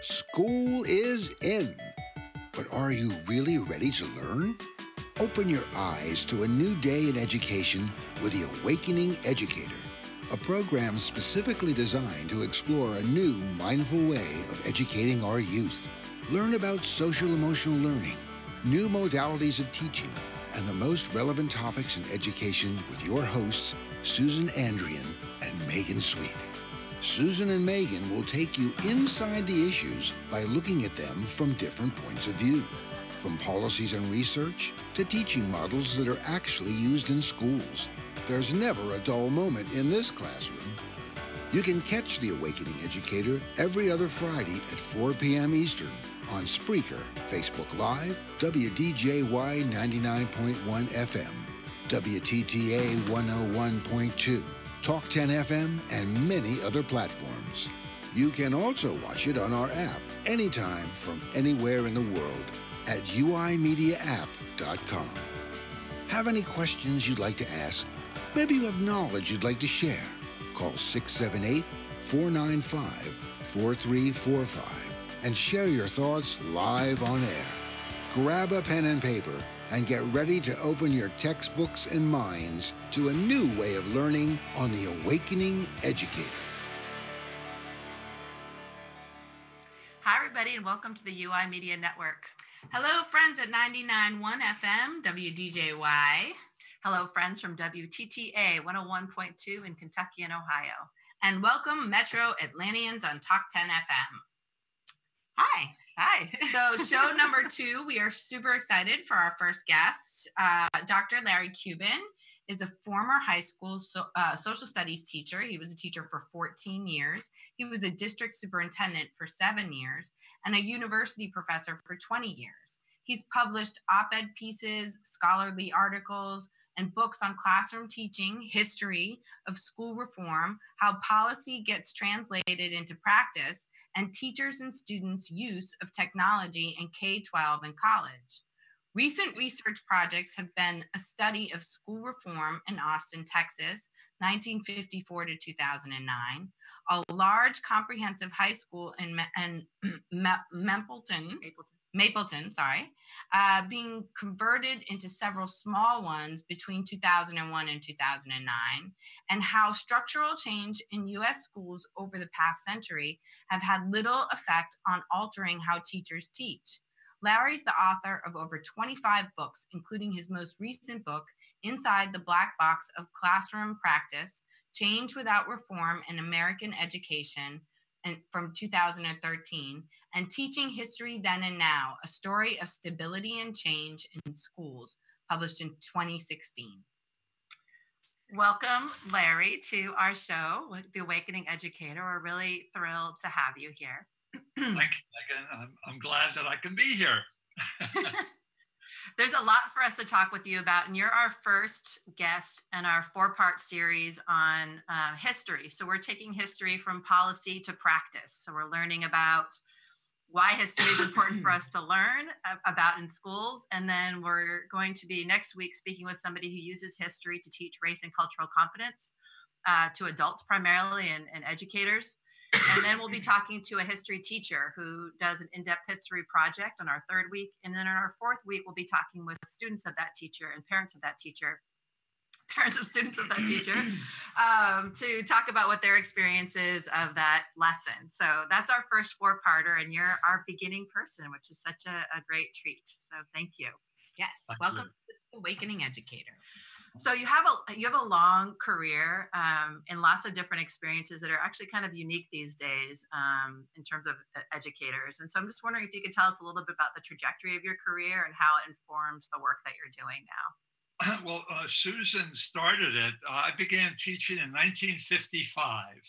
School is in. But are you really ready to learn? Open your eyes to a new day in education with The Awakening Educator, a program specifically designed to explore a new, mindful way of educating our youth. Learn about social-emotional learning, new modalities of teaching, and the most relevant topics in education with your hosts, Susan Andrian and Megan Sweet. Susan and Megan will take you inside the issues by looking at them from different points of view, from policies and research to teaching models that are actually used in schools. There's never a dull moment in this classroom. You can catch The Awakening Educator every other Friday at 4 p.m. Eastern on Spreaker, Facebook Live, WDJY 99.1 FM, WTTA 101.2, Talk 10 FM, and many other platforms. You can also watch it on our app anytime from anywhere in the world at uimediaapp.com. Have any questions you'd like to ask? Maybe you have knowledge you'd like to share. Call 678-495-4345 and share your thoughts live on air. Grab a pen and paper and get ready to open your textbooks and minds to a new way of learning on The Awakening Educator. Hi, everybody, and welcome to the UI Media Network. Hello, friends at 99.1 FM, WDJY. Hello, friends from WTTA 101.2 in Kentucky and Ohio. And welcome, Metro Atlanteans on Talk 10 FM. Hi. Hi. So show number 2, we are super excited for our first guest. Dr. Larry Cuban is a former high school social studies teacher. He was a teacher for 14 years. He was a district superintendent for 7 years and a university professor for 20 years. He's published op-ed pieces, scholarly articles, and books on classroom teaching, history of school reform, how policy gets translated into practice, and teachers and students' use of technology in K-12 and college. Recent research projects have been a study of school reform in Austin, Texas, 1954 to 2009, a large comprehensive high school in Mapleton, being converted into several small ones between 2001 and 2009, and how structural change in U.S. schools over the past century have had little effect on altering how teachers teach. Larry's the author of over 25 books, including his most recent book, Inside the Black Box of Classroom Practice, Change Without Reform in American Education, from 2013, and Teaching History Then and Now, A Story of Stability and Change in Schools, published in 2016. Welcome, Larry, to our show, The Awakening Educator. We're really thrilled to have you here. Thank you, Megan. I'm glad that I can be here. There's a lot for us to talk with you about, and you're our first guest in our 4-part series on history. So we're taking history from policy to practice. So we're learning about why history is important for us to learn about in schools. And then we're going to be next week speaking with somebody who uses history to teach race and cultural competence to adults primarily and educators. And then we'll be talking to a history teacher who does an in-depth history project on our 3rd week. And then on our 4th week, we'll be talking with students of that teacher and parents of that teacher, parents of students of that teacher, to talk about what their experience is of that lesson. So that's our first 4-parter, and you're our beginning person, which is such a great treat. So thank you. Yes, welcome to the Awakening Educator. So you have a long career and lots of different experiences that are actually kind of unique these days in terms of educators. And so I'm just wondering if you could tell us a little bit about the trajectory of your career and how it informs the work that you're doing now. Well, Susan started it. I began teaching in 1955.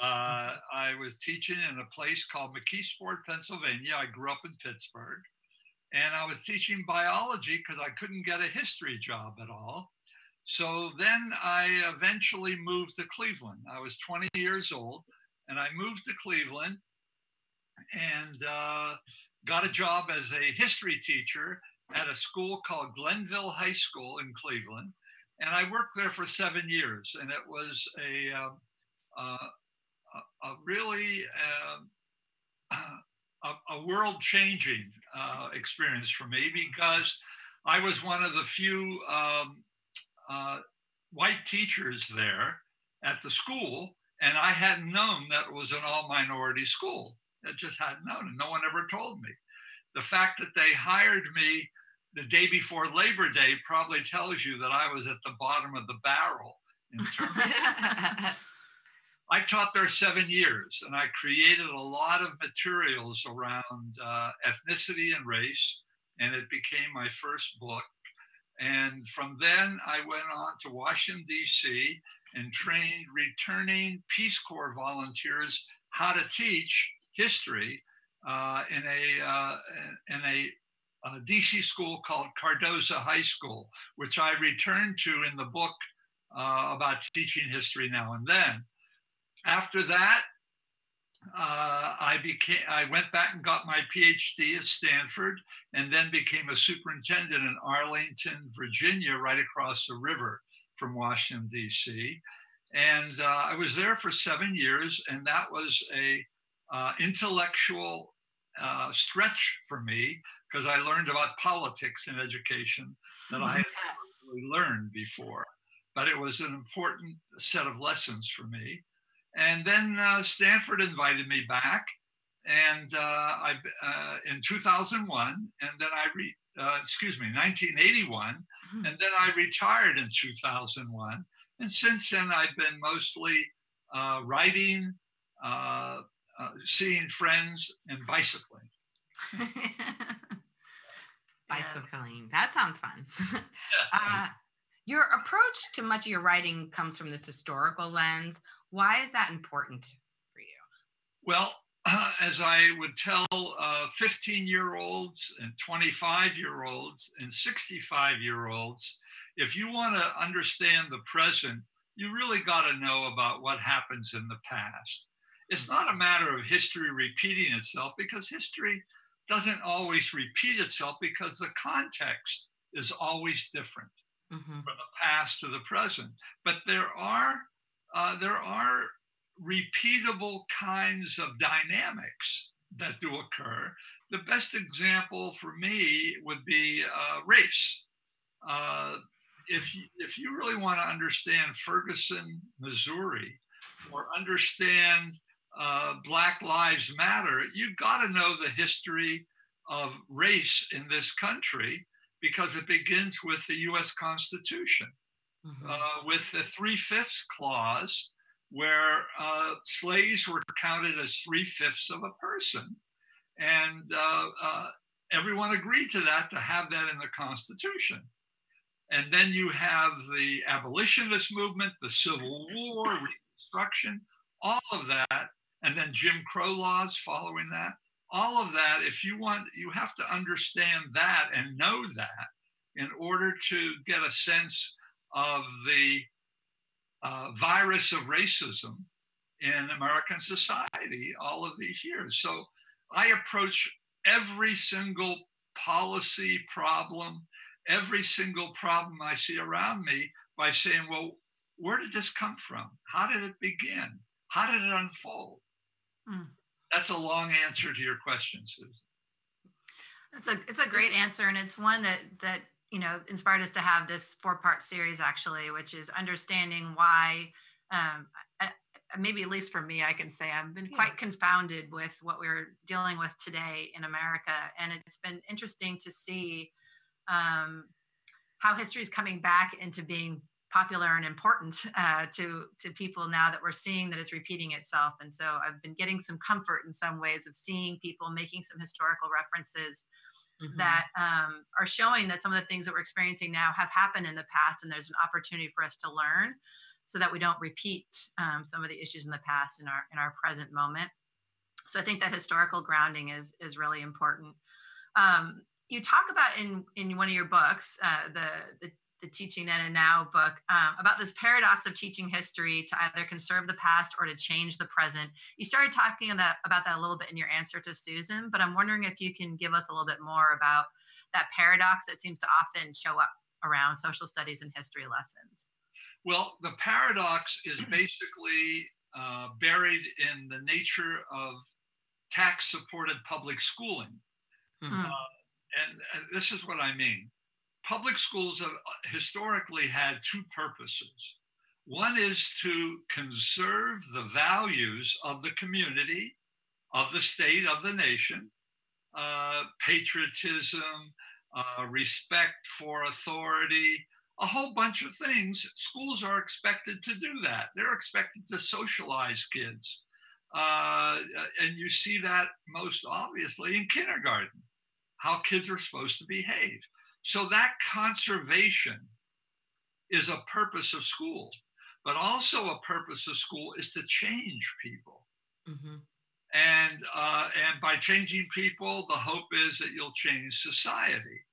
I was teaching in a place called McKeesport, Pennsylvania. I grew up in Pittsburgh. And I was teaching biology because I couldn't get a history job at all. So then I eventually moved to Cleveland. I was 20 years old, and I moved to Cleveland and got a job as a history teacher at a school called Glenville High School in Cleveland. And I worked there for 7 years, and it was a really a world-changing experience for me, because I was one of the few white teachers there at the school, and I hadn't known that it was an all-minority school. I just hadn't known, and no one ever told me. The fact that they hired me the day before Labor Day probably tells you that I was at the bottom of the barrel in terms of I taught there 7 years, and I created a lot of materials around ethnicity and race, and it became my first book. And from then, I went on to Washington, D.C., and trained returning Peace Corps volunteers how to teach history in a DC school called Cardozo High School, which I returned to in the book about teaching history now and then. After that, I went back and got my PhD at Stanford, and then became a superintendent in Arlington, Virginia, right across the river from Washington, D.C. And I was there for 7 years, and that was a intellectual stretch for me, because I learned about politics in education that I had never really learned before. But it was an important set of lessons for me. And then Stanford invited me back, and in 2001, and then 1981, and then I retired in 2001. And since then, I've been mostly writing, seeing friends, and bicycling. Bicycling, that sounds fun. Your approach to much of your writing comes from this historical lens. Why is that important for you? Well, as I would tell 15-year-olds and 25-year-olds and 65-year-olds, if you want to understand the present, you really got to know about what happens in the past. It's not a matter of history repeating itself, because history doesn't always repeat itself, because the context is always different from the past to the present. But there are repeatable kinds of dynamics that do occur. The best example for me would be race. If you really want to understand Ferguson, Missouri, or understand Black Lives Matter, you got to know the history of race in this country, because it begins with the US Constitution, with the 3/5 clause, where slaves were counted as 3/5 of a person. And everyone agreed to that, to have that in the Constitution. And then you have the abolitionist movement, the Civil War, Reconstruction, all of that, and then Jim Crow laws following that. All of that, if you want, you have to understand that and know that in order to get a sense of the virus of racism in American society all of these years. So I approach every single policy problem, every single problem I see around me by saying, well, where did this come from? How did it begin? How did it unfold? That's a long answer to your question, Susan. It's a great answer, and it's one that inspired us to have this 4-part series, actually, which is understanding why. Maybe at least for me, I can say I've been quite confounded with what we're dealing with today in America, and it's been interesting to see how history is coming back into being popular and important to people now that we're seeing that it's repeating itself. And so I've been getting some comfort in some ways of seeing people making some historical references that are showing that some of the things that we're experiencing now have happened in the past, and there's an opportunity for us to learn so that we don't repeat some of the issues in the past in our present moment. So I think that historical grounding is really important. You talk about in one of your books, the Teaching Then and Now book, about this paradox of teaching history to either conserve the past or to change the present. You started talking about that a little bit in your answer to Susan, but I'm wondering if you can give us a little bit more about that paradox that seems to often show up around social studies and history lessons. Well, the paradox is basically buried in the nature of tax-supported public schooling. Mm-hmm. And this is what I mean. Public schools have historically had two purposes. One is to conserve the values of the community, of the state, of the nation, patriotism, respect for authority, a whole bunch of things. Schools are expected to do that. They're expected to socialize kids. And you see that most obviously in kindergarten, how kids are supposed to behave. So that conservation is a purpose of school, but also a purpose of school is to change people. Mm-hmm. And by changing people, the hope is that you'll change society.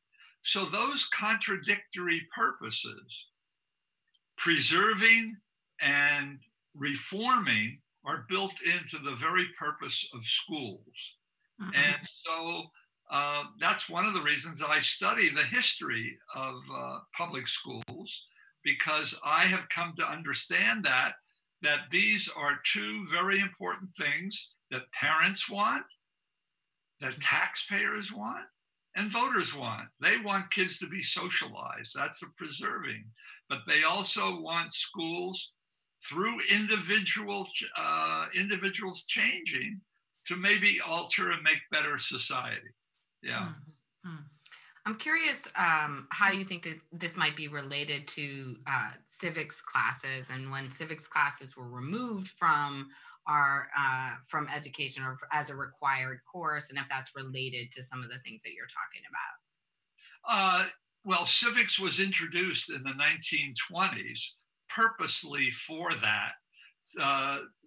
So those contradictory purposes, preserving and reforming, are built into the very purpose of schools. Mm-hmm. And so that's one of the reasons I study the history of public schools, because I have come to understand that these are two very important things that parents want, that taxpayers want, and voters want. They want kids to be socialized. That's a preserving. But they also want schools, through individuals changing, to maybe alter and make better society. Yeah. Mm-hmm. I'm curious how you think that this might be related to civics classes, and when civics classes were removed from our from education or as a required course, and if that's related to some of the things that you're talking about. Well, civics was introduced in the 1920s purposely for that.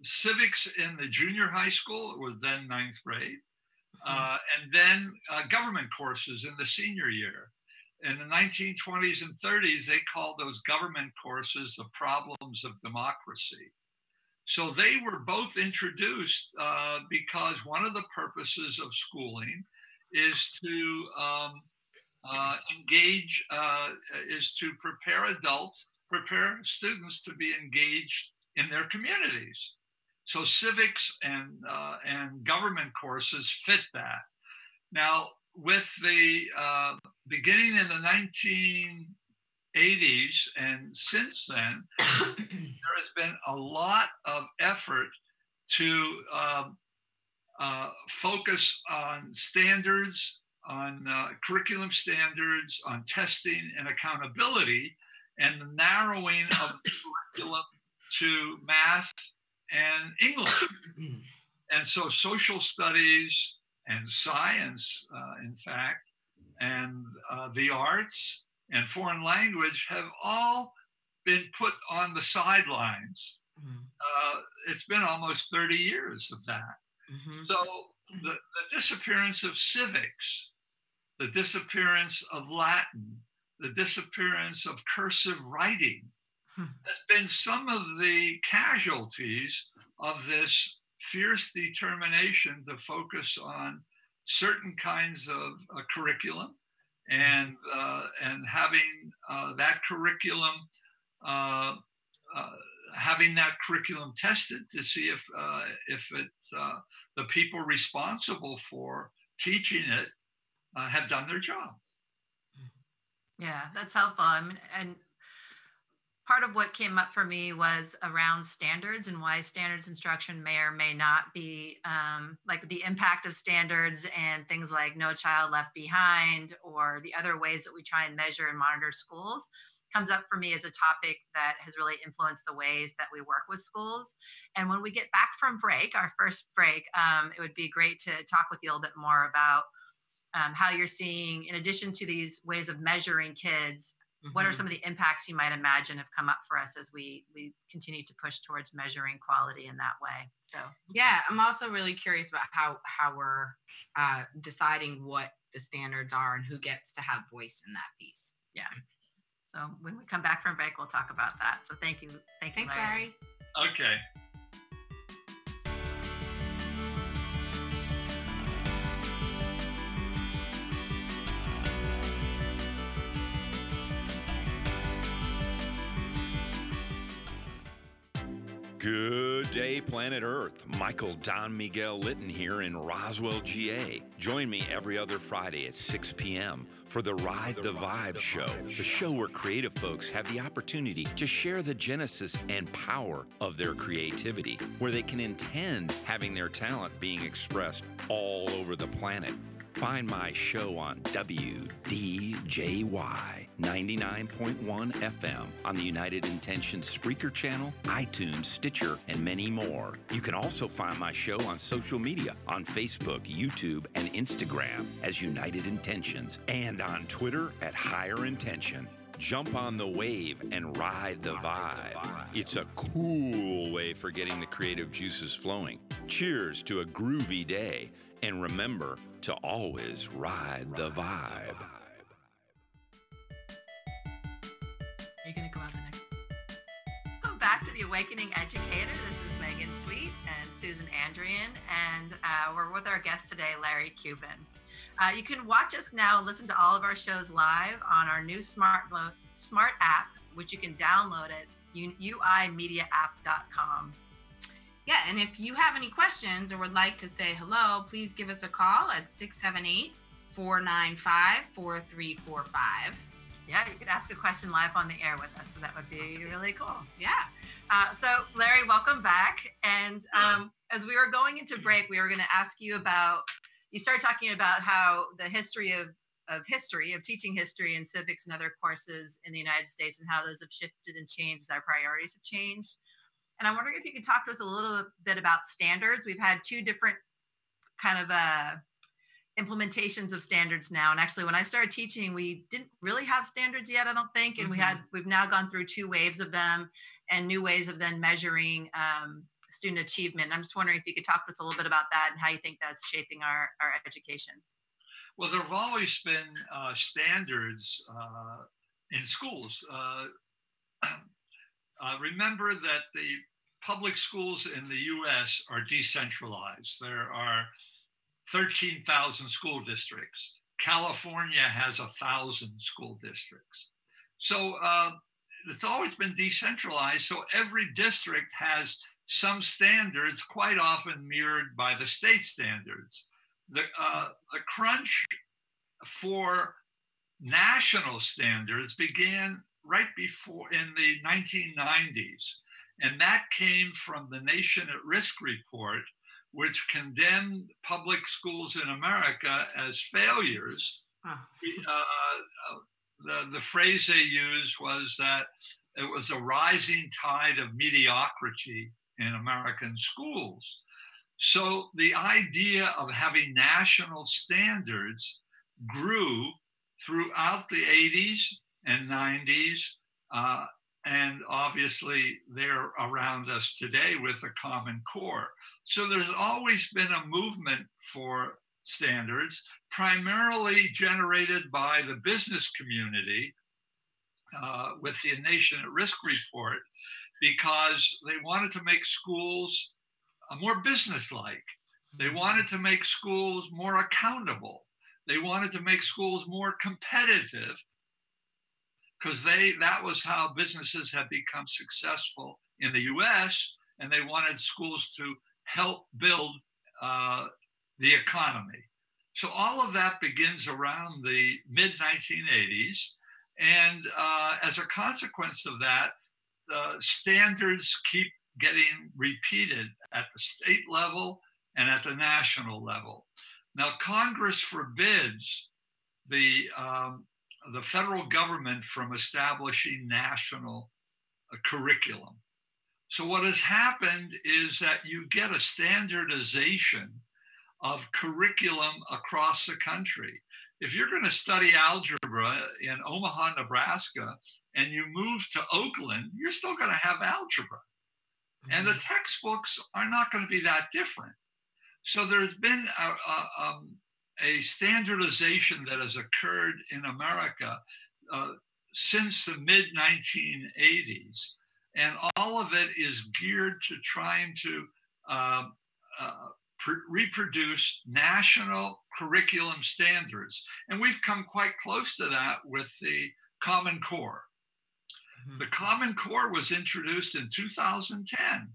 Civics in the junior high school, it was then 9th grade. And then government courses in the senior year. In the 1920s and 30s, they called those government courses the problems of democracy. So they were both introduced because one of the purposes of schooling is to engage, is to prepare students to be engaged in their communities. So civics and government courses fit that. Now, with the beginning in the 1980s and since then, there has been a lot of effort to focus on standards, on curriculum standards, on testing and accountability, and the narrowing of the curriculum to math and English. And so social studies and science, in fact, and the arts and foreign language have all been put on the sidelines. It's been almost 30 years of that. Mm-hmm. So the disappearance of civics, the disappearance of Latin, the disappearance of cursive writing, has been some of the casualties of this fierce determination to focus on certain kinds of curriculum and having that curriculum tested to see if the people responsible for teaching it have done their job. Yeah, that's helpful. I mean, and part of what came up for me was around standards and why standards instruction may or may not be like the impact of standards and things like No Child Left Behind or the other ways that we try and measure and monitor schools comes up for me as a topic that has really influenced the ways that we work with schools. And when we get back from break, our first break, it would be great to talk with you a little bit more about how you're seeing, in addition to these ways of measuring kids, what are some of the impacts you might imagine have come up for us as we continue to push towards measuring quality in that way? So yeah, I'm also really curious about how we're deciding what the standards are and who gets to have voice in that piece. Yeah. So when we come back from break, we'll talk about that. So thank you. Thanks, Larry. Okay. Good day, planet Earth. Michael Don Miguel Litton here in Roswell, GA. Join me every other Friday at 6 p.m. for the Ride the Vibe show, the show where creative folks have the opportunity to share the genesis and power of their creativity, where they can intend having their talent being expressed all over the planet. Find my show on WDJY 99.1 FM on the United Intentions Spreaker channel, iTunes, Stitcher, and many more. You can also find my show on social media on Facebook, YouTube, and Instagram as United Intentions, and on Twitter at Higher Intention. Jump on the wave and ride the vibe. It's a cool way for getting the creative juices flowing. Cheers to a groovy day, and remember to always ride the vibe. Are you going to go out the next? Welcome back to The Awakening Educator. This is Megan Sweet and Susan Andrian, and we're with our guest today, Larry Cuban. You can watch us now and listen to all of our shows live on our new smart app, which you can download at uimediaapp.com. Yeah, and if you have any questions or would like to say hello, please give us a call at 678-495-4345. Yeah, you could ask a question live on the air with us, so that would be really cool. Yeah. So, Larry, welcome back. And as we were going into break, we were going to ask you about, you started talking about how the history of teaching history and civics and other courses in the United States, and how those have shifted and changed as our priorities have changed. And I'm wondering if you could talk to us a little bit about standards. We've had two different kind of implementations of standards now. And actually, when I started teaching, we didn't really have standards yet, I don't think. And we've now gone through two waves of them and new ways of then measuring student achievement. And I'm just wondering if you could talk to us a little bit about that and how you think that's shaping our education. Well, there have always been standards in schools. Remember that the public schools in the US are decentralized. There are 13,000 school districts. California has 1,000 school districts. So it's always been decentralized. So every district has some standards, quite often mirrored by the state standards. The crunch for national standards began right before, in the 1990s. And that came from the Nation at Risk report, which condemned public schools in America as failures. The phrase they used was that it was a rising tide of mediocrity in American schools. So the idea of having national standards grew throughout the 80s and 90s, and obviously they're around us today with a Common Core. So there's always been a movement for standards, primarily generated by the business community with the Nation at Risk report, because they wanted to make schools more businesslike. They wanted to make schools more accountable. They wanted to make schools more competitive, because that was how businesses had become successul in the US, and they wanted schools to help build the economy. So all of that begins around the mid-1980s. And as a consequence of that, standards keep getting repeated at the state level and at the national level. Now, Congress forbids the federal government from establishing national curriculum. So what has happened is that you get a standardization of curriculum across the country. If you're going to study algebra in Omaha, Nebraska, and you move to Oakland, you're still going to have algebra. And the textbooks are not going to be that different. So there's been a standardization that has occurred in America since the mid-1980s. And all of it is geared to trying to reproduce national curriculum standards. And we've come quite close to that with the Common Core. The Common Core was introduced in 2010.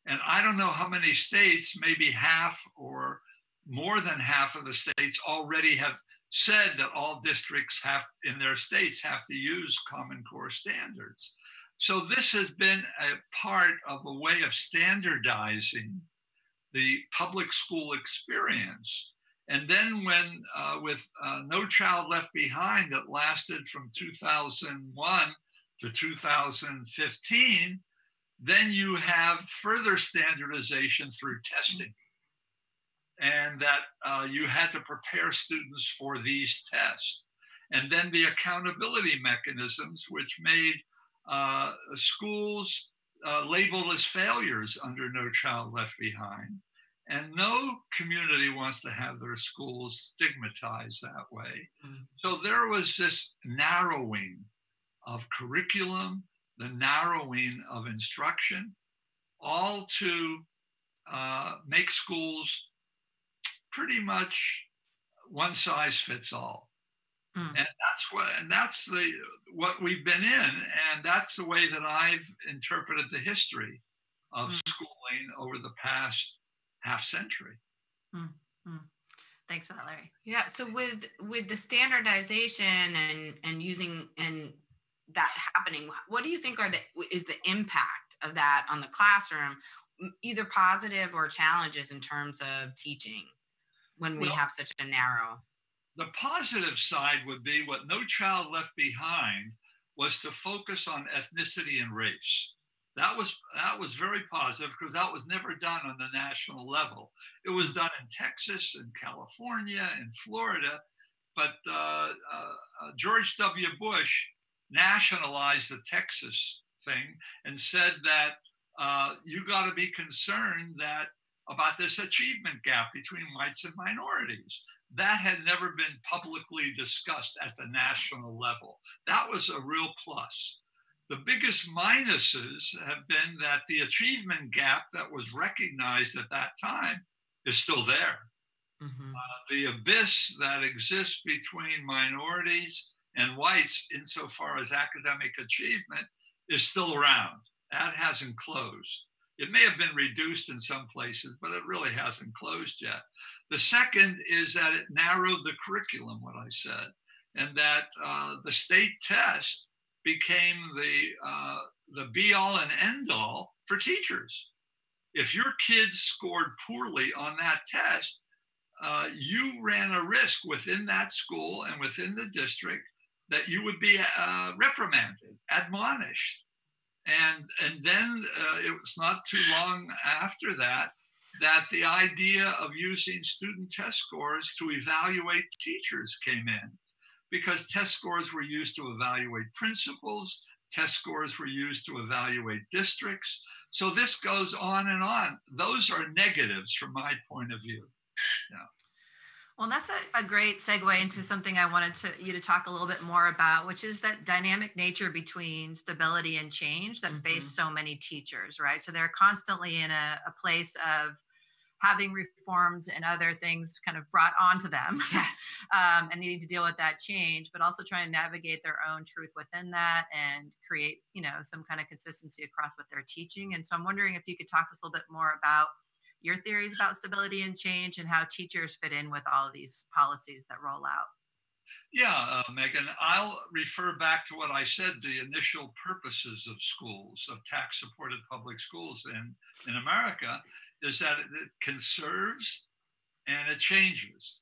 And I don't know how many states, maybe half or more than half of the states already have said that all districts in their states have to use Common Core standards. So this has been a part of a way of standardizing the public school experience. And then when with No Child Left Behind, that lasted from 2001 to 2015, then you have further standardization through testing. And that you had to prepare students for these tests. And then the accountability mechanisms, which made schools labeled as failures under No Child Left Behind. And no community wants to have their schools stigmatized that way. So there was this narrowing of curriculum, the narrowing of instruction, all to make schools pretty much one size fits all. And that's what we've been in, and that's the way that I've interpreted the history of schooling over the past half century. Thanks for that, Larry. Yeah. So with the standardization and using and that happening, what do you think is the impact of that on the classroom, either positive or challenges in terms of teaching when we have such a narrow? The positive side would be what No Child Left Behind was to focus on ethnicity and race. That was very positive because that was never done on the national level. It was done in Texas and California and Florida, but George W. Bush nationalized the Texas thing and said that you got to be concerned about this achievement gap between whites and minorities. That had never been publicly discussed at the national level. That was a real plus. The biggest minuses have been that the achievement gap that was recognized at that time is still there. The abyss that exists between minorities and whites insofar as academic achievement is still around. That hasn't closed. It may have been reduced in some places, but it really hasn't closed yet. The second is that it narrowed the curriculum, what I said, and that the state test became the be-all and end-all for teachers. If your kids scored poorly on that test, you ran a risk within that school and within the district that you would be reprimanded, admonished. And then it was not too long after that the idea of using student test scores to evaluate teachers came in, because test scores were used to evaluate principals, test scores were used to evaluate districts. So this goes on and on. Those are negatives from my point of view. Yeah. Well, that's a great segue into something I wanted you to talk a little bit more about, which is that dynamic nature between stability and change that face so many teachers, right? So they're constantly in a place of having reforms and other things kind of brought onto them, and needing to deal with that change, but also trying to navigate their own truth within that and create, some kind of consistency across what they're teaching. And so I'm wondering if you could talk to us a little bit more about your theories about stability and change and how teachers fit in with all of these policies that roll out. Yeah, Megan, I'll refer back to what I said, the initial purposes of schools, of tax-supported public schools in America, is that it conserves and it changes.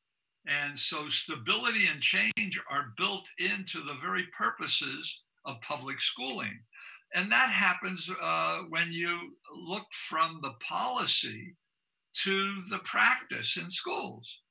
And so stability and change are built into the very purposes of public schooling. And that happens when you look from the policy to the practice in schools.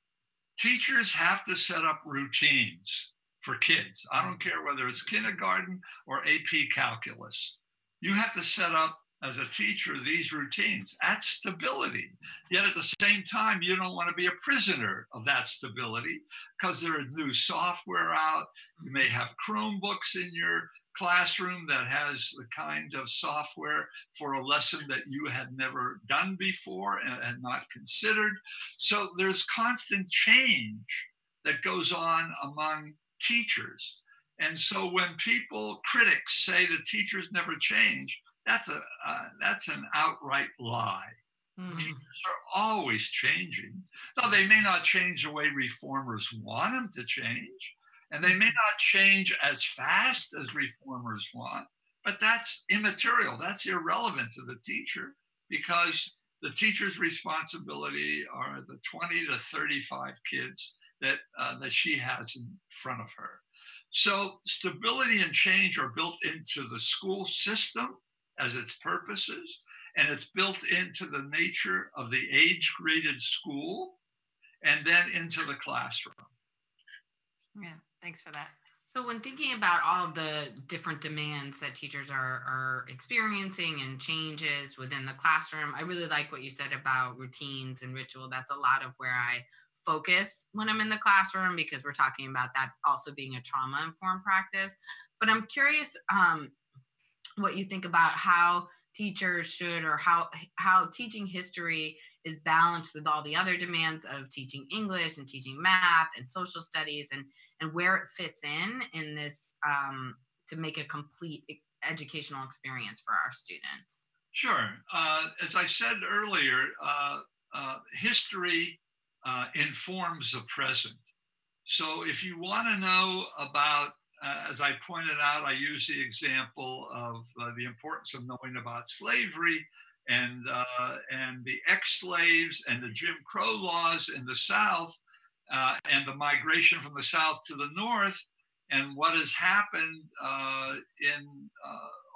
Teachers have to set up routines for kids. I don't care whether it's kindergarten or AP calculus. You have to set up, as a teacher, these routines. That's stability. Yet at the same time, you don't want to be a prisoner of that stability because there is new software out. You may have Chromebooks in your classroom that has the kind of software for a lesson that you had never done before and not considered. So there's constant change that goes on among teachers. And so when critics say that teachers never change, That's an outright lie. Mhm. Teachers are always changing. Now, they may not change the way reformers want them to change, and they may not change as fast as reformers want, but that's immaterial. That's irrelevant to the teacher, because the teacher's responsibility are the 20 to 35 kids that she has in front of her. So stability and change are built into the school system as its purposes, and it's built into the nature of the age-graded school, and then into the classroom. Yeah, thanks for that. So when thinking about all the different demands that teachers are experiencing and changes within the classroom, I really like what you said about routines and ritual. That's a lot of where I focus when I'm in the classroom, because we're talking about that also being a trauma-informed practice. But I'm curious what you think about how teachers should, or how teaching history is balanced with all the other demands of teaching English and teaching math and social studies, and where it fits in this to make a complete educational experience for our students. Sure. As I said earlier, history informs the present. So if you want to know about, as I pointed out, I use the example of the importance of knowing about slavery and the ex-slaves and the Jim Crow laws in the South, and the migration from the South to the North, and what has happened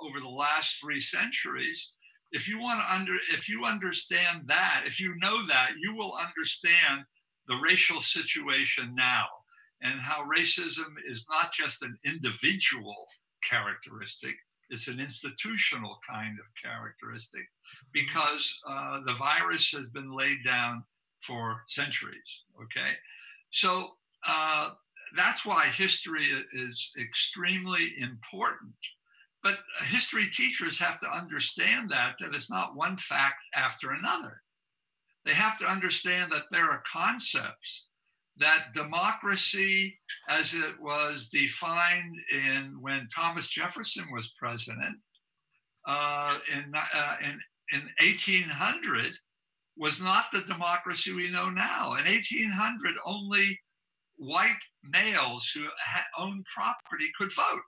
over the last 3 centuries. If you understand that, if you know that, you will understand the racial situation now, and how racism is not just an individual characteristic, it's an institutional kind of characteristic, because the virus has been laid down for centuries, okay? So that's why history is extremely important. But history teachers have to understand that it's not one fact after another. They have to understand that there are concepts that democracy, as it was defined when Thomas Jefferson was president in 1800, was not the democracy we know now. In 1800, only white males who owned property could vote.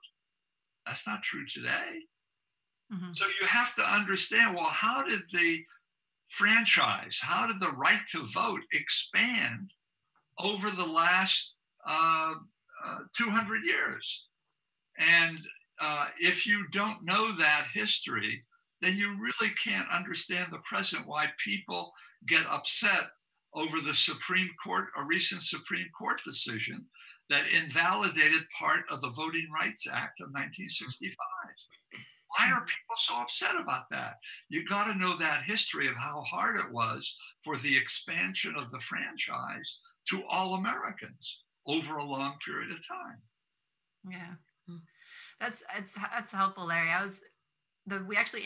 That's not true today. Mm-hmm. So you have to understand, well, how did the franchise, how did the right to vote expand over the last 200 years? And if you don't know that history, then you really can't understand the present, why people get upset over the Supreme Court, a recent Supreme Court decision that invalidated part of the Voting Rights Act of 1965. Why are people so upset about that? You got to know that history of how hard it was for the expansion of the franchise to all Americans over a long period of time. Yeah, that's helpful, Larry. We actually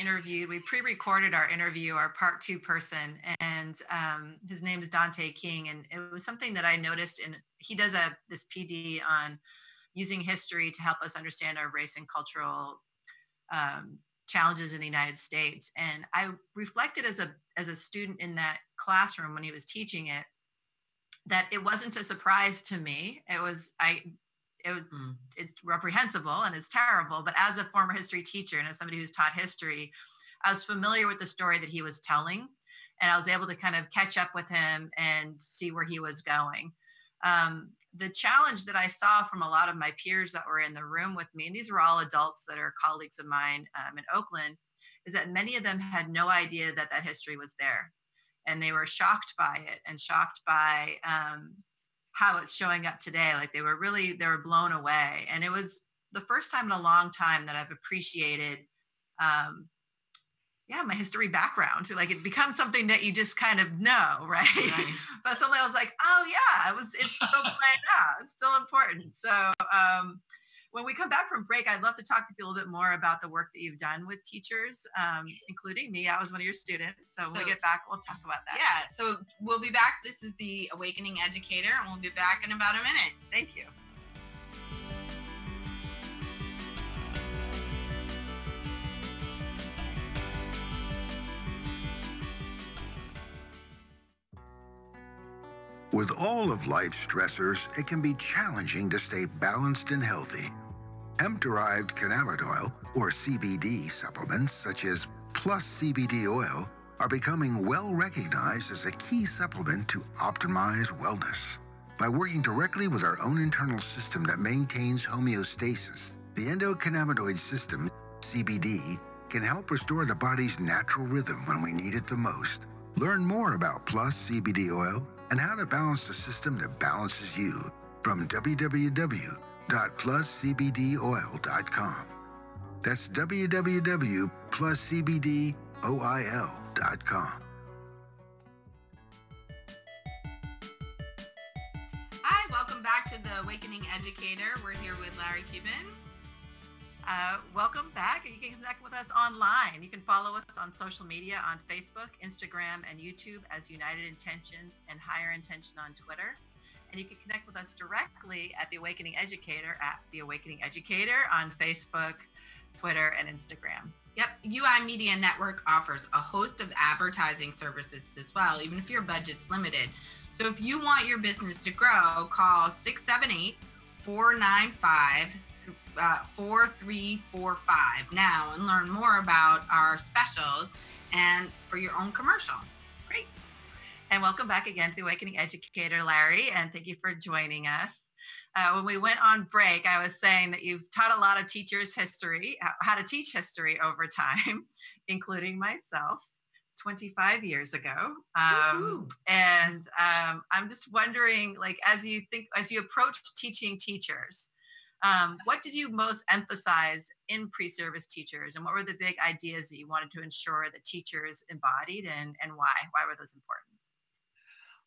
we pre-recorded our interview, our part 2 person, and his name is Dante King, and it was something that I noticed, and he does this PD on using history to help us understand our race and cultural challenges in the United States. And I reflected as a student in that classroom when he was teaching it, that it wasn't a surprise to me. It's reprehensible and it's terrible, but as a former history teacher and as somebody who's taught history, I was familiar with the story that he was telling, and I was able to kind of catch up with him and see where he was going. The challenge that I saw from a lot of my peers that were in the room with me, and these were all adults that are colleagues of mine in Oakland, is that many of them had no idea that history was there. And they were shocked by it, and shocked by how it's showing up today. Like they were blown away. And it was the first time in a long time that I've appreciated my history background. Like it becomes something that you just kind of know, right? But suddenly I was like, oh yeah, it's still playing out. It's still important. So when we come back from break, I'd love to talk with you a little bit more about the work that you've done with teachers, including me. I was one of your students. So when we get back, we'll talk about that. Yeah, so we'll be back. This is the Awakening Educator, and we'll be back in about a minute. Thank you. With all of life's stressors, it can be challenging to stay balanced and healthy. Hemp-derived cannabinoid, or CBD supplements such as Plus CBD oil are becoming well recognized as a key supplement to optimize wellness. By working directly with our own internal system that maintains homeostasis, the endocannabinoid system, CBD, can help restore the body's natural rhythm when we need it the most. Learn more about Plus CBD oil and how to balance the system that balances you from www.pluscbdoil.com. That's www.pluscbdoil.com. Hi, welcome back to the Awakening Educator. We're here with Larry Cuban. Welcome back. You can connect with us online. You can follow us on social media on Facebook, Instagram, and YouTube as United Intentions and Higher Intention on Twitter. And you can connect with us directly at The Awakening Educator at The Awakening Educator on Facebook, Twitter, and Instagram. Yep, UI Media Network offers a host of advertising services as well, even if your budget's limited. So if you want your business to grow, call 678-495-4345 now and learn more about our specials and for your own commercial. Great. And welcome back again to The Awakening Educator, Larry, and thank you for joining us. When we went on break, I was saying that you've taught a lot of teachers history, how to teach history over time, including myself 25 years ago. And I'm just wondering, like, as you approach teaching teachers, what did you most emphasize in pre-service teachers, and what were the big ideas that you wanted to ensure that teachers embodied, and why? Why were those important?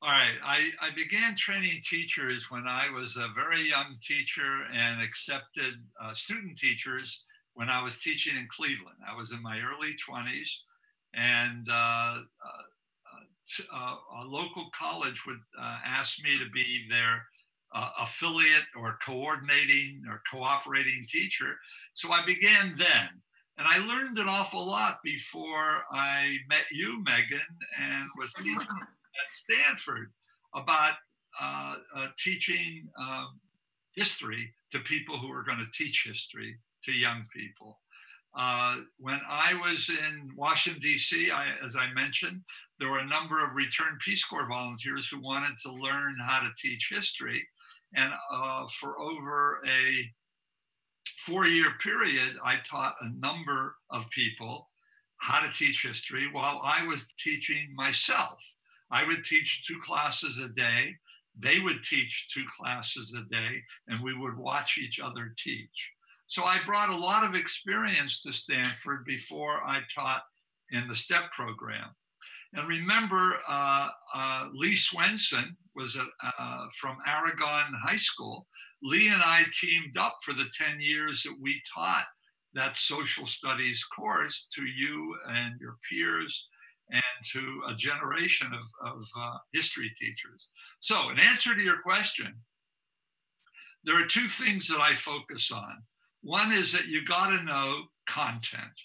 All right, I began training teachers when I was a very young teacher and accepted student teachers when I was teaching in Cleveland. I was in my early 20s, and a local college would ask me to be their affiliate or coordinating or cooperating teacher. So I began then. And I learned an awful lot before I met you, Megan, and was teaching at Stanford about teaching history to people who are going to teach history to young people. When I was in Washington, D.C., as I mentioned, there were a number of returned Peace Corps volunteers who wanted to learn how to teach history. And for over a 4-year period, I taught a number of people how to teach history while I was teaching myself. I would teach 2 classes a day. They would teach 2 classes a day, and we would watch each other teach. So I brought a lot of experience to Stanford before I taught in the STEP program. And remember, Lee Swenson was from Aragon High School. Lee and I teamed up for the 10 years that we taught that social studies course to you and your peers and to a generation of history teachers. So in answer to your question, there are 2 things that I focus on. One is that you got to know content.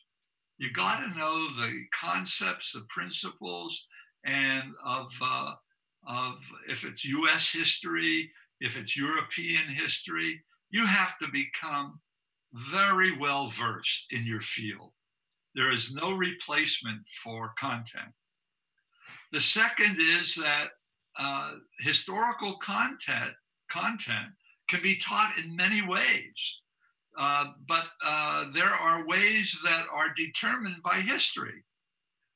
You got to know the concepts, the principles, and of if it's US history, if it's European history, you have to become very well versed in your field. There is no replacement for content. The second is that historical content can be taught in many ways, but there are ways that are determined by history.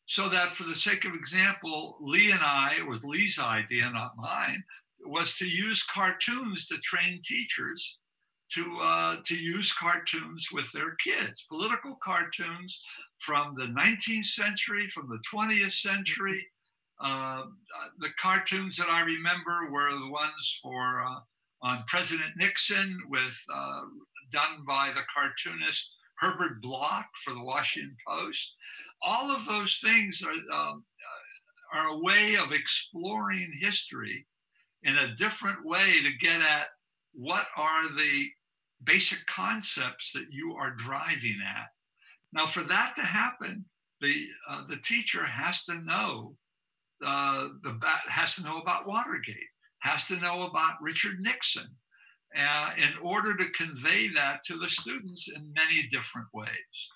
So that for the sake of example, Lee and I, it was Lee's idea, not mine, was to use cartoons to train teachers to use cartoons with their kids, political cartoons from the 19th century, from the 20th century. The cartoons that I remember were the ones for on President Nixon with done by the cartoonist Herbert Bloch for the Washington Post. All of those things are a way of exploring history in a different way to get at what are the basic concepts that you are driving at. Now, for that to happen, the teacher has to know about Watergate, has to know about Richard Nixon in order to convey that to the students in many different ways.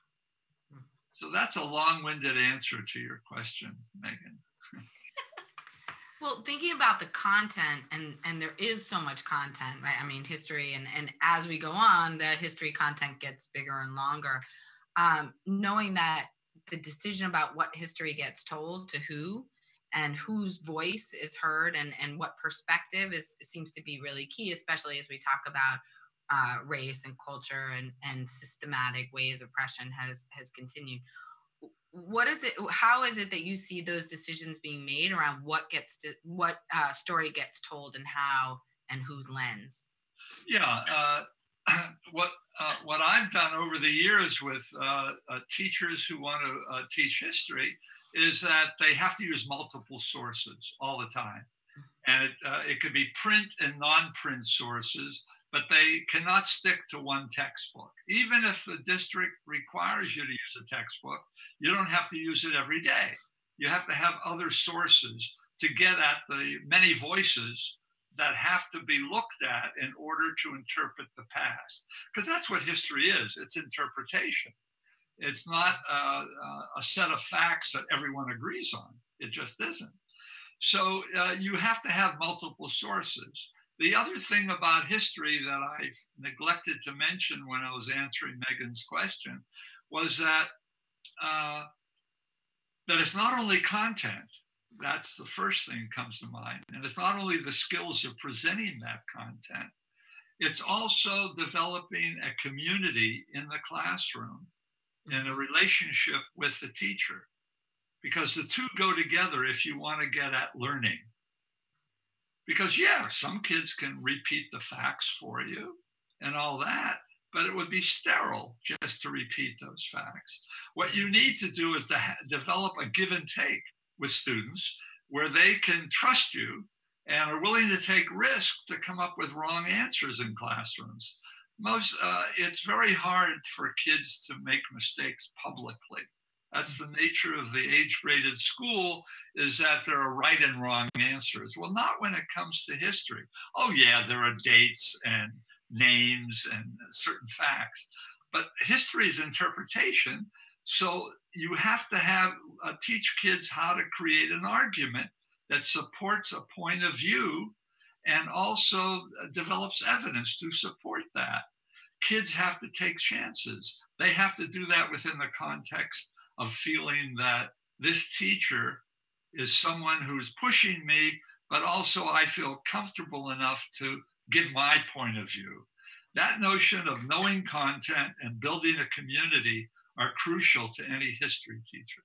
So that's a long-winded answer to your question, Megan. Well, thinking about the content, and there is so much content, right? I mean, history, and as we go on, the history content gets bigger and longer. Knowing that the decision about what history gets told to who and whose voice is heard and what perspective seems to be really key, especially as we talk about race and culture and systematic ways oppression has continued. What is it? How is it that you see those decisions being made around what story gets told and how and whose lens? Yeah, what I've done over the years with teachers who want to teach history is that they have to use multiple sources all the time, and it could be print and non-print sources, but they cannot stick to one textbook. Even if the district requires you to use a textbook, you don't have to use it every day. You have to have other sources to get at the many voices that have to be looked at in order to interpret the past. Because that's what history is, it's interpretation. It's not a set of facts that everyone agrees on. It just isn't. So you have to have multiple sources. The other thing about history that I neglected to mention when I was answering Megan's question was that it's not only content. That's the first thing that comes to mind. And it's not only the skills of presenting that content, it's also developing a community in the classroom in a relationship with the teacher, because the two go together if you want to get at learning. Because yeah, some kids can repeat the facts for you and all that, but it would be sterile just to repeat those facts. What you need to do is to develop a give and take with students where they can trust you and are willing to take risks to come up with wrong answers in classrooms. It's very hard for kids to make mistakes publicly. That's the nature of the age-graded school, is that there are right and wrong answers. Well, not when it comes to history. Oh yeah, there are dates and names and certain facts, but history is interpretation. So you have to teach kids how to create an argument that supports a point of view and also develops evidence to support that. Kids have to take chances. They have to do that within the context of feeling that this teacher is someone who's pushing me, but also I feel comfortable enough to give my point of view. That notion of knowing content and building a community are crucial to any history teacher.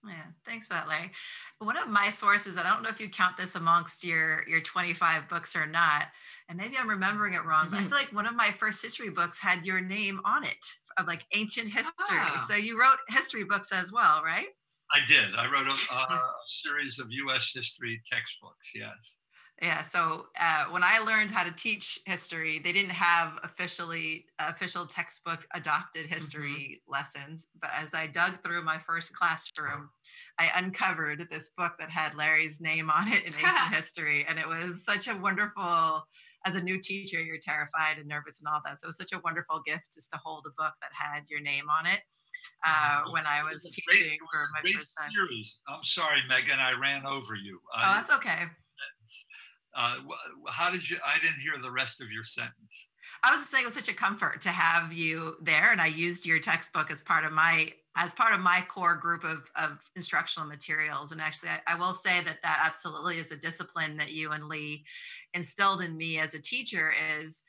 Yeah, thanks for that, Larry. One of my sources, and I don't know if you count this amongst your 25 books or not, and maybe I'm remembering it wrong, but I feel like one of my first history books had your name on it, of like ancient history. Oh. So you wrote history books as well, right? I did. I wrote a series of U.S. history textbooks, yes. Yeah, so when I learned how to teach history, they didn't have official textbook adopted history lessons. But as I dug through my first classroom, I uncovered this book that had Larry's name on it in ancient history. And it was such a wonderful, as a new teacher, you're terrified and nervous and all that. So it was such a wonderful gift just to hold a book that had your name on it. When I was teaching for my first time. Series. I'm sorry, Megan, I ran over you. Oh, that's okay. How did you? I didn't hear the rest of your sentence. I was just saying it was such a comfort to have you there, and I used your textbook as part of my core group of instructional materials. And actually, I will say that absolutely is a discipline that you and Lee instilled in me as a teacher. Is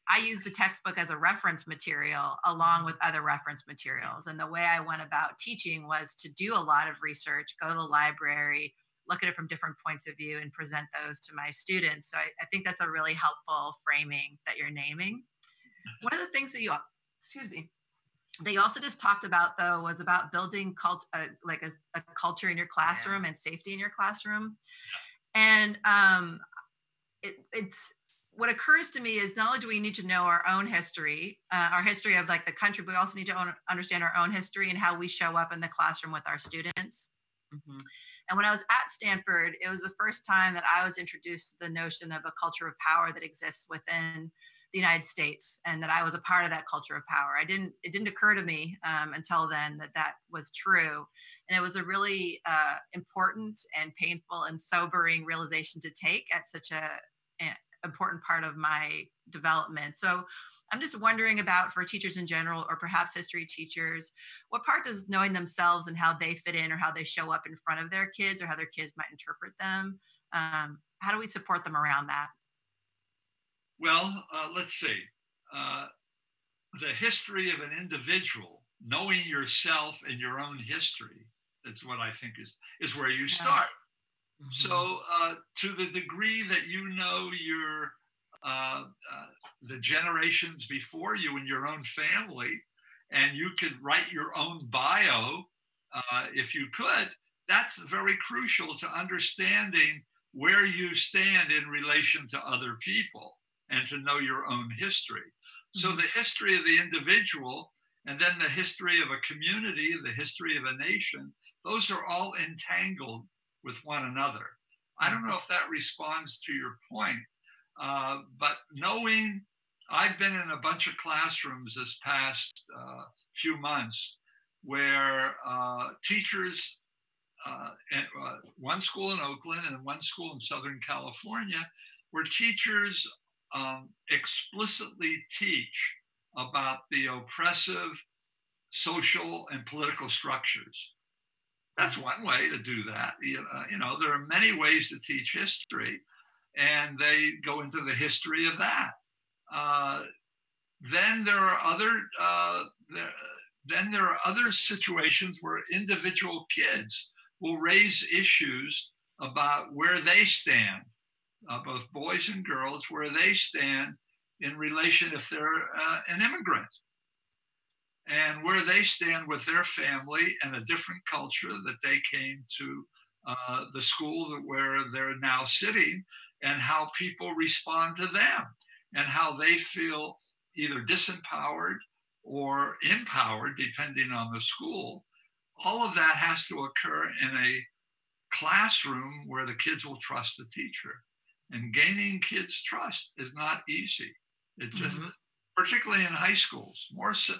I use the textbook as a reference material along with other reference materials. And the way I went about teaching was to do a lot of research, go to the library, look at it from different points of view and present those to my students. So I think that's a really helpful framing that you're naming. One of the things that you also just talked about, though, was about building a culture in your classroom and safety in your classroom. And it's what occurs to me is not only do we need to know our own history, our history of like the country, but we also need to understand our own history and how we show up in the classroom with our students. Mhm. And when I was at Stanford, it was the first time that I was introduced to the notion of a culture of power that exists within the United States, and that I was a part of that culture of power. It didn't occur to me until then that that was true. And it was a really important and painful and sobering realization to take at such a important part of my development. So I'm just wondering about, for teachers in general, or perhaps history teachers, what part does knowing themselves and how they fit in or how they show up in front of their kids or how their kids might interpret them, how do we support them around that? Well, let's see. Uh, the history of an individual, knowing yourself and your own history, that's what I think is where you start. Mhm. So to the degree that you know the generations before you in your own family, and you could write your own bio if you could, that's very crucial to understanding where you stand in relation to other people and to know your own history. So Mhm. the history of the individual, and then the history of a community, the history of a nation, those are all entangled with one another. I don't know if that responds to your point, but knowing, I've been in a bunch of classrooms this past few months where teachers, one school in Oakland and one school in Southern California, where teachers explicitly teach about the oppressive social and political structures. That's one way to do that. You know, there are many ways to teach history, and they go into the history of that. Uh, then there are other situations where individual kids will raise issues about where they stand, both boys and girls, where they stand in relation if they're an immigrant, and where they stand with their family and a different culture that they came to the school where they're now sitting, and how people respond to them and how they feel either disempowered or empowered, depending on the school. All of that has to occur in a classroom where the kids will trust the teacher. And gaining kids' trust is not easy. It's just, Mhm. particularly in high schools, more so,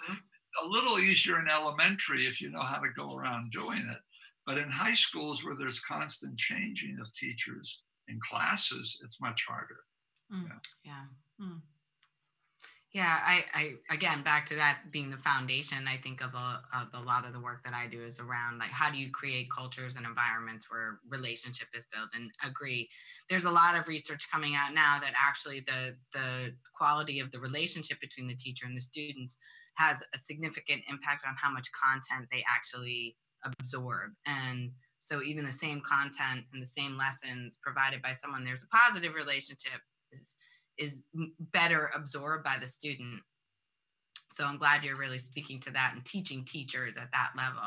a little easier in elementary if you know how to go around doing it. But in high schools where there's constant changing of teachers in classes, it's much harder. Mm. Yeah. Mm. Yeah, I again back to that being the foundation. I think of a lot of the work that I do is around like how do you create cultures and environments where relationship is built. And agree, there's a lot of research coming out now that actually the quality of the relationship between the teacher and the students has a significant impact on how much content they actually absorb. And so even the same content and the same lessons provided by someone there's a positive relationship is better absorbed by the student. So I'm glad you're really speaking to that and teaching teachers at that level.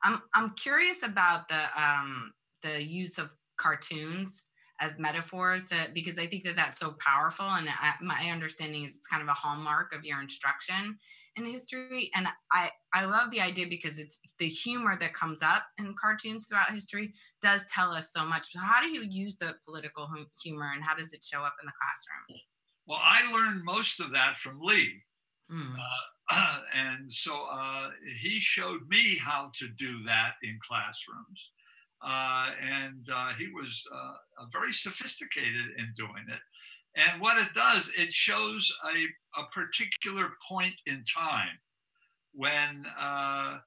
I'm curious about the use of cartoons as metaphors because I think that that's so powerful. And my understanding is it's kind of a hallmark of your instruction in history. And I love the idea because it's the humor that comes up in cartoons throughout history does tell us so much. So how do you use the political humor and how does it show up in the classroom? Well, I learned most of that from Lee. Mm. And so he showed me how to do that in classrooms. And he was very sophisticated in doing it. And what it does, it shows a particular point in time when, I'm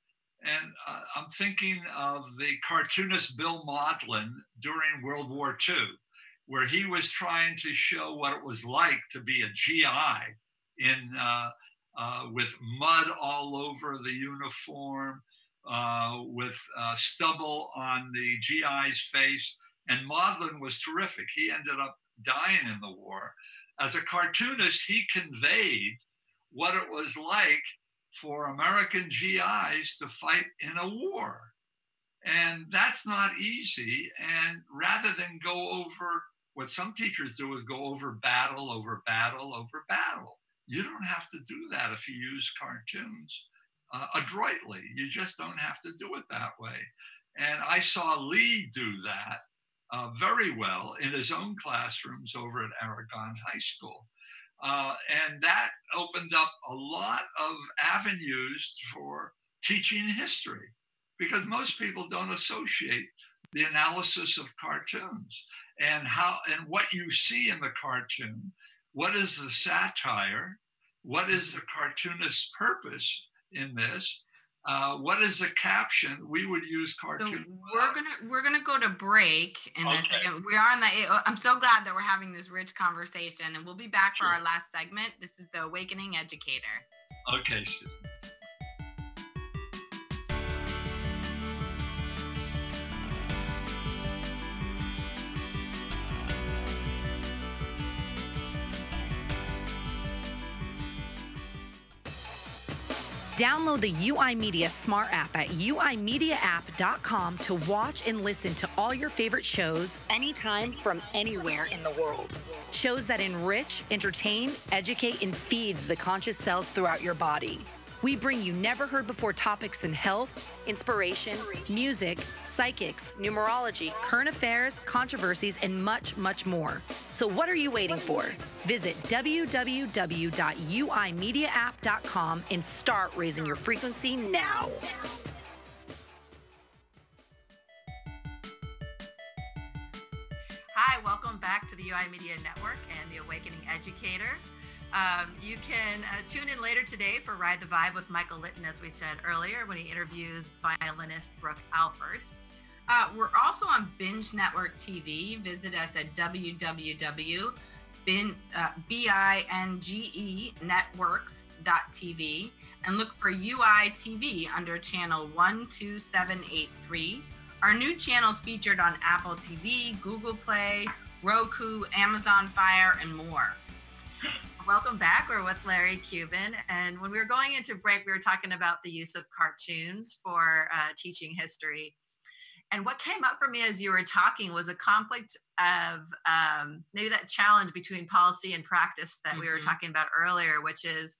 thinking of the cartoonist Bill Maudlin during World War II, where he was trying to show what it was like to be a GI in with mud all over the uniform, with stubble on the GI's face. And Maudlin was terrific. He ended up dying in the war. As a cartoonist, he conveyed what it was like for American GIs to fight in a war. And that's not easy. And rather than go over, what some teachers do is go over battle, over battle, over battle. You don't have to do that if you use cartoons adroitly. You just don't have to do it that way. And I saw Lee do that very well in his own classrooms over at Aragon High School. And that opened up a lot of avenues for teaching history, because most people don't associate the analysis of cartoons and what you see in the cartoon. What is the satire? What is the cartoonist's purpose in this? What is the caption? We would use cartoon. So we're gonna go to break in a second. We are on the. I'm so glad that we're having this rich conversation, and we'll be back for our last segment. This is the Awakening Educator. Okay, Susan. Download the UI Media Smart app at uimediaapp.com to watch and listen to all your favorite shows anytime from anywhere in the world. Shows that enrich, entertain, educate, and feeds the conscious cells throughout your body. We bring you never heard before topics in health, inspiration, music, psychics, numerology, current affairs, controversies, and much, much more. So what are you waiting for? Visit www.uimediaapp.com and start raising your frequency now. Hi, welcome back to the UI Media Network and the Awakening Educator. You can tune in later today for Ride the Vibe with Michael Litton, as we said earlier, when he interviews violinist Brooke Alford. We're also on Binge Network TV. Visit us at www.bingenetworks.tv and look for UI TV under channel 12783. Our new channels featured on Apple TV, Google Play, Roku, Amazon Fire, and more. Welcome back. We're with Larry Cuban. And when we were going into break, we were talking about the use of cartoons for teaching history. And what came up for me as you were talking was a conflict of maybe that challenge between policy and practice that we were talking about earlier, which is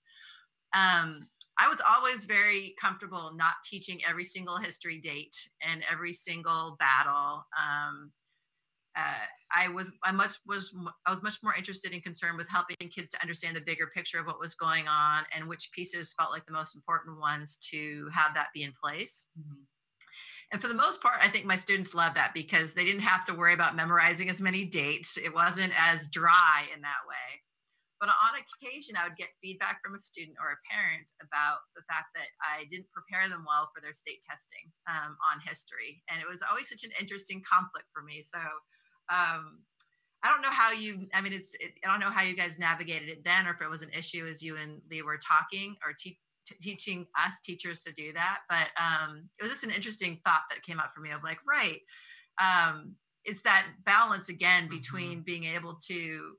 I was always very comfortable not teaching every single history date and every single battle. I was much more interested and concerned with helping kids to understand the bigger picture of what was going on and which pieces felt like the most important ones to have that be in place. Mm-hmm. And for the most part, I think my students loved that because they didn't have to worry about memorizing as many dates. It wasn't as dry in that way. But on occasion, I would get feedback from a student or a parent about the fact that I didn't prepare them well for their state testing on history. And it was always such an interesting conflict for me. So I don't know how I don't know how you guys navigated it then, or if it was an issue as you and Lee were talking or teaching us teachers to do that. But it was just an interesting thought that came up for me of like, right. It's that balance again between being able to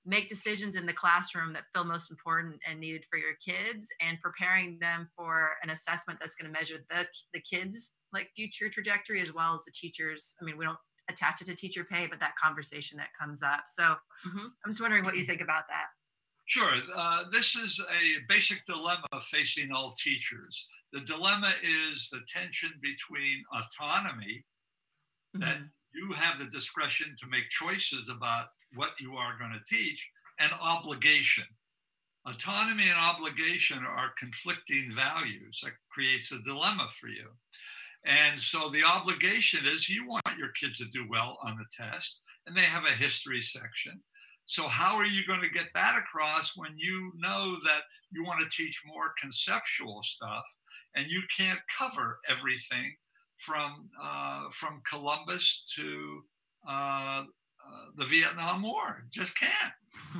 make decisions in the classroom that feel most important and needed for your kids and preparing them for an assessment that's going to measure the kids' like future trajectory as well as the teachers. I mean, we don't attach it to teacher pay, but that conversation that comes up. So I'm just wondering what you think about that. Sure. This is a basic dilemma facing all teachers. The dilemma is the tension between autonomy, that you have the discretion to make choices about what you are going to teach, and obligation. Autonomy and obligation are conflicting values. That creates a dilemma for you. And so the obligation is you want your kids to do well on the test, and they have a history section. So how are you going to get that across when you know that you want to teach more conceptual stuff and you can't cover everything from Columbus to the Vietnam War? Just can't,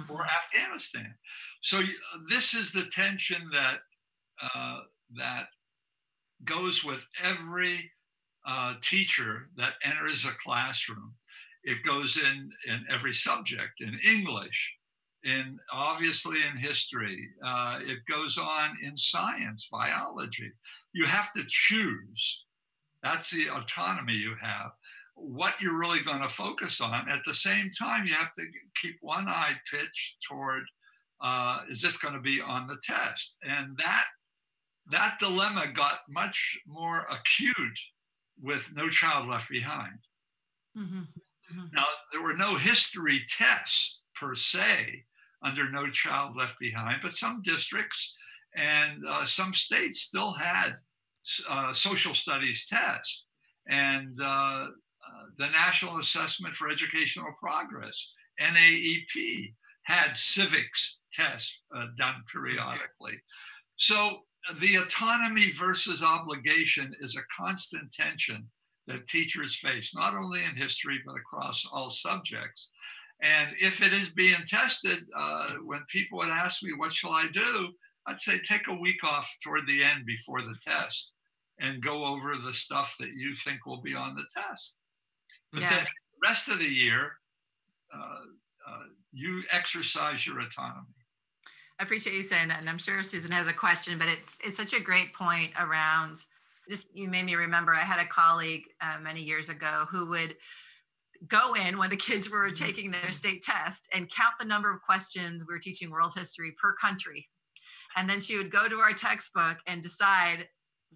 or Afghanistan. So this is the tension that goes with every teacher that enters a classroom. It goes in every subject, in English, obviously in history. It goes on in science, biology. You have to choose. That's the autonomy you have, what you're really going to focus on. At the same time, you have to keep one eye pitched toward, is this going to be on the test? And that dilemma got much more acute with No Child Left Behind. Mm-hmm. Mm-hmm. Now, there were no history tests per se under No Child Left Behind, but some districts and some states still had social studies tests. And the National Assessment for Educational Progress, NAEP, had civics tests done periodically. So the autonomy versus obligation is a constant tension that teachers face, not only in history, but across all subjects. And if it is being tested, when people would ask me, what shall I do? I'd say, take a week off toward the end before the test and go over the stuff that you think will be on the test. But then the rest of the year, you exercise your autonomy. I appreciate you saying that. And I'm sure Susan has a question, but it's such a great point around just, you made me remember, I had a colleague many years ago who would go in when the kids were taking their state test and count the number of questions. We were teaching world history per country. And then she would go to our textbook and decide,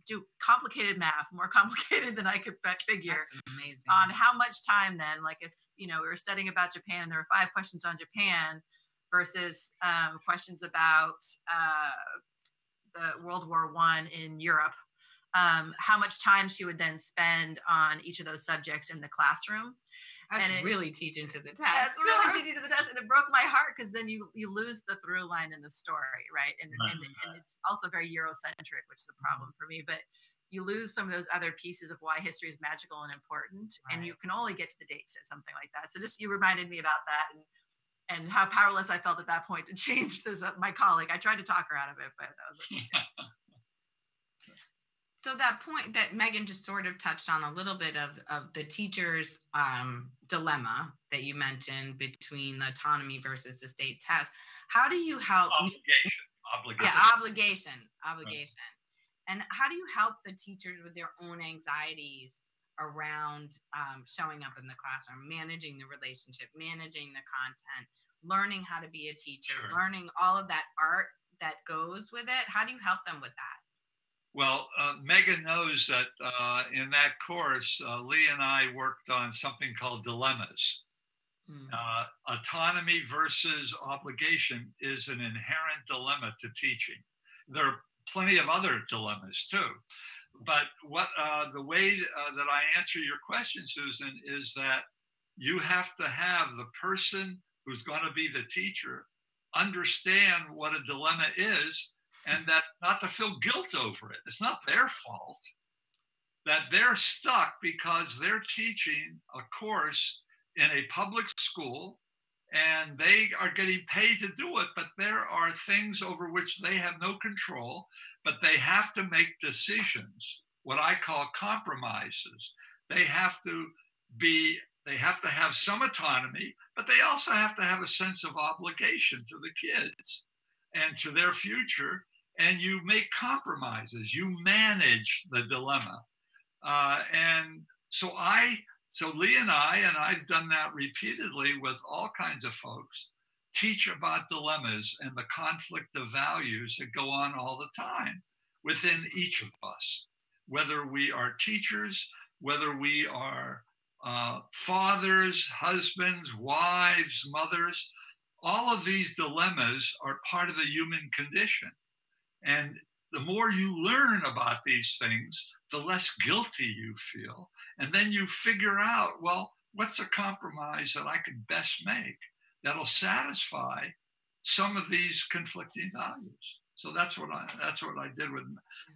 do complicated math, more complicated than I could figure. That's amazing. On how much time then, like if, we were studying about Japan, there were 5 questions on Japan versus questions about the World War I in Europe. How much time she would then spend on each of those subjects in the classroom. That's really teaching to the test. That's really teaching to the test. And it broke my heart because then you lose the through line in the story, right? And it's also very Eurocentric, which is a problem for me. But you lose some of those other pieces of why history is magical and important. Right. And you can only get to the dates at something like that. So just, you reminded me about that and how powerless I felt at that point to change this. My colleague, I tried to talk her out of it, but that was what she did. So that point that Megan just sort of touched on a little bit of the teacher's dilemma that you mentioned between the autonomy versus the state test. How do you help? Obligation. Yeah, obligation. Right. And how do you help the teachers with their own anxieties around showing up in the classroom, managing the relationship, managing the content, learning how to be a teacher, learning all of that art that goes with it? How do you help them with that? Well, Megan knows that in that course, Lee and I worked on something called dilemmas. Autonomy versus obligation is an inherent dilemma to teaching. There are plenty of other dilemmas too. But what the way that I answer your question, Susan, is that you have to have the person who's going to be the teacher understand what a dilemma is, and that not to feel guilt over it. It's not their fault that they're stuck because they're teaching a course in a public school and they are getting paid to do it, but there are things over which they have no control, but they have to make decisions, what I call compromises. They have to have some autonomy, but they also have to have a sense of obligation to the kids and to their future. And you make compromises, you manage the dilemma. And so Lee and I've done that repeatedly with all kinds of folks, teach about dilemmas and the conflict of values that go on all the time within each of us, whether we are teachers, whether we are fathers, husbands, wives, mothers. All of these dilemmas are part of the human condition. And the more you learn about these things, the less guilty you feel. And then you figure out, well, what's a compromise that I could best make that'll satisfy some of these conflicting values? So that's what I did with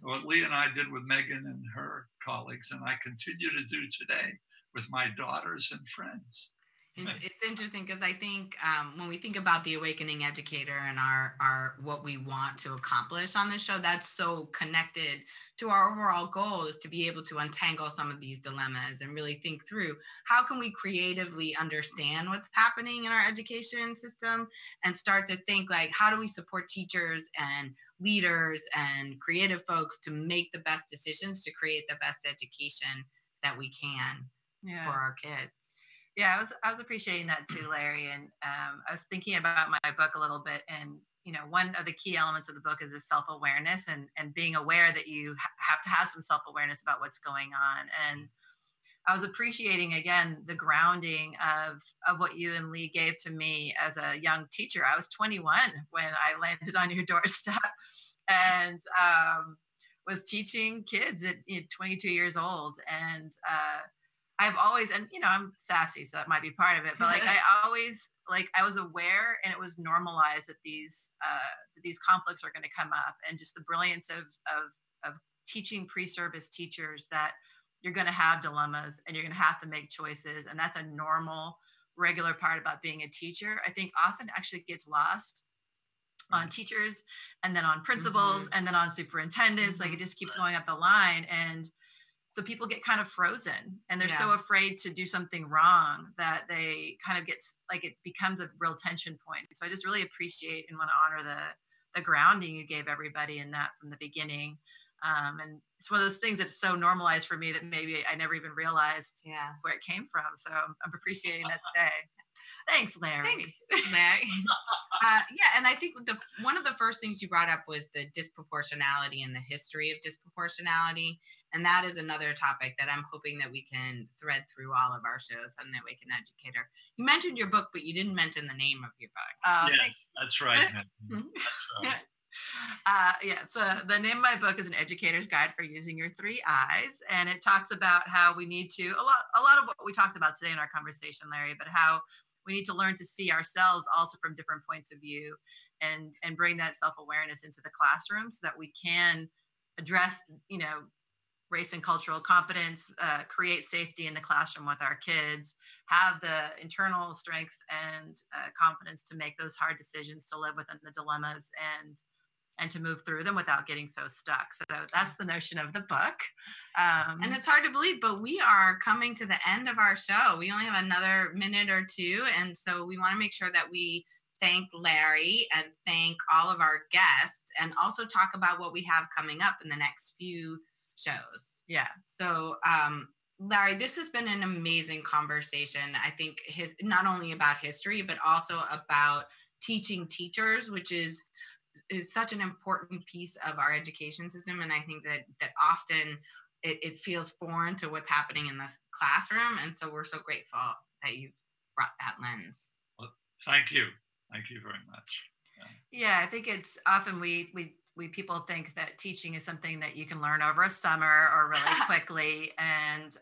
what Lee and I did with Megan and her colleagues, and I continue to do today with my daughters and friends. It's interesting because I think when we think about the awakening educator and our what we want to accomplish on this show, that's so connected to our overall goal is to be able to untangle some of these dilemmas and really think through how can we creatively understand what's happening in our education system and start to think like, how do we support teachers and leaders and creative folks to make the best decisions to create the best education that we can for our kids. Yeah, I was appreciating that too, Larry. And I was thinking about my book a little bit. And, one of the key elements of the book is this self-awareness and being aware that you have to have some self-awareness about what's going on. And I was appreciating, again, the grounding of what you and Lee gave to me as a young teacher. I was 21 when I landed on your doorstep and was teaching kids at 22 years old. And I've always, and I'm sassy, so that might be part of it, but I was aware, and it was normalized that these conflicts are going to come up, and just the brilliance of teaching pre-service teachers that you're going to have dilemmas and you're going to have to make choices. And that's a normal, regular part about being a teacher. I think often actually gets lost on teachers, and then on principals, and then on superintendents. Like, it just keeps going up the line. And so people get kind of frozen, and they're so afraid to do something wrong that they kind of it becomes a real tension point. So I just really appreciate and want to honor the grounding you gave everybody in that from the beginning. And it's one of those things that's so normalized for me that maybe I never even realized where it came from. So I'm appreciating that today. Thanks, Larry. Thanks, Larry. And I think one of the first things you brought up was the disproportionality and the history of disproportionality. And that is another topic that I'm hoping that we can thread through all of our shows on The Awakened Educator. You mentioned your book, but you didn't mention the name of your book. Yes, that's right. That's right. So the name of my book is An Educator's Guide for Using Your Three Eyes. And it talks about how we need to, a lot of what we talked about today in our conversation, Larry, but how we need to learn to see ourselves also from different points of view, and bring that self-awareness into the classroom so that we can address, race and cultural competence, create safety in the classroom with our kids, have the internal strength and confidence to make those hard decisions, to live within the dilemmas, and to move through them without getting so stuck. So that's the notion of the book. And it's hard to believe, but we are coming to the end of our show. We only have another minute or two. And so we want to make sure that we thank Larry and thank all of our guests, and also talk about what we have coming up in the next few shows. Yeah. So, Larry, this has been an amazing conversation. I think not only about history, but also about teaching teachers, which is such an important piece of our education system. And I think that often it feels foreign to what's happening in this classroom. And so we're so grateful that you've brought that lens. Well, thank you. Thank you very much. Yeah, I think it's often we people think that teaching is something that you can learn over a summer or really quickly. And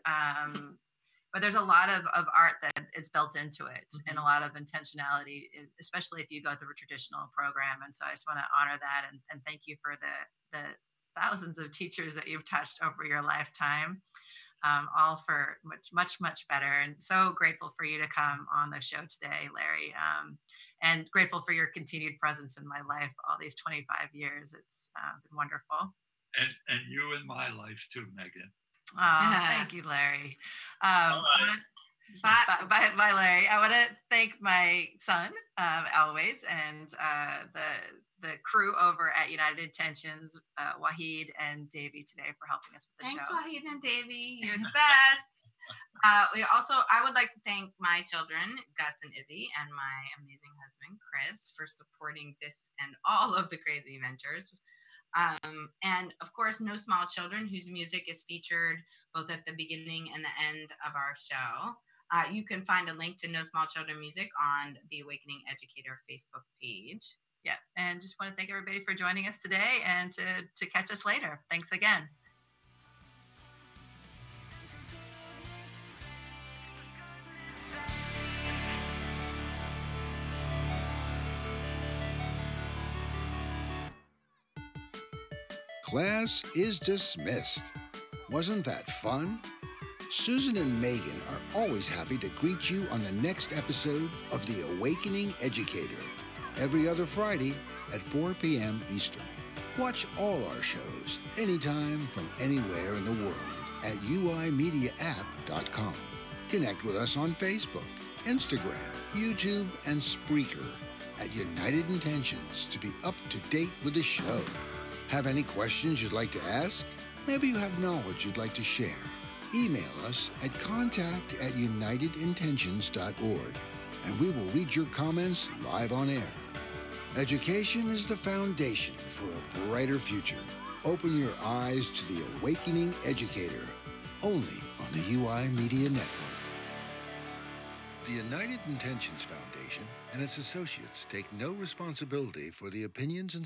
but there's a lot of art that is built into it, and a lot of intentionality, especially if you go through a traditional program. And so I just want to honor that and thank you for the thousands of teachers that you've touched over your lifetime, all for much better. And so grateful for you to come on the show today, Larry, and grateful for your continued presence in my life all these 25 years. It's been wonderful. And you in my life too, Megan. Oh, thank you, Larry. Bye, Larry. I want to thank my son, always, and the crew over at United Intentions, Wahid and Davey today for helping us with the show. Thanks, Wahid and Davey. You're the best. I would like to thank my children, Gus and Izzy, and my amazing husband, Chris, for supporting this and all of the crazy ventures. And of course, No Small Children, whose music is featured both at the beginning and the end of our show. You can find a link to No Small Children music on the Awakening Educator Facebook page. Yeah, and just want to thank everybody for joining us today, and to catch us later. Thanks again. Class is dismissed. Wasn't that fun? Susan and Megan are always happy to greet you on the next episode of The Awakening Educator, every other Friday at 4 p.m. Eastern. Watch all our shows anytime from anywhere in the world at uimediaapp.com. Connect with us on Facebook, Instagram, YouTube, and Spreaker at United Intentions to be up to date with the show. Have any questions you'd like to ask? Maybe you have knowledge you'd like to share. Email us at contact@unitedintentions.org, and we will read your comments live on air. Education is the foundation for a brighter future. Open your eyes to the awakening educator, only on the UI Media Network. The United Intentions Foundation and its associates take no responsibility for the opinions and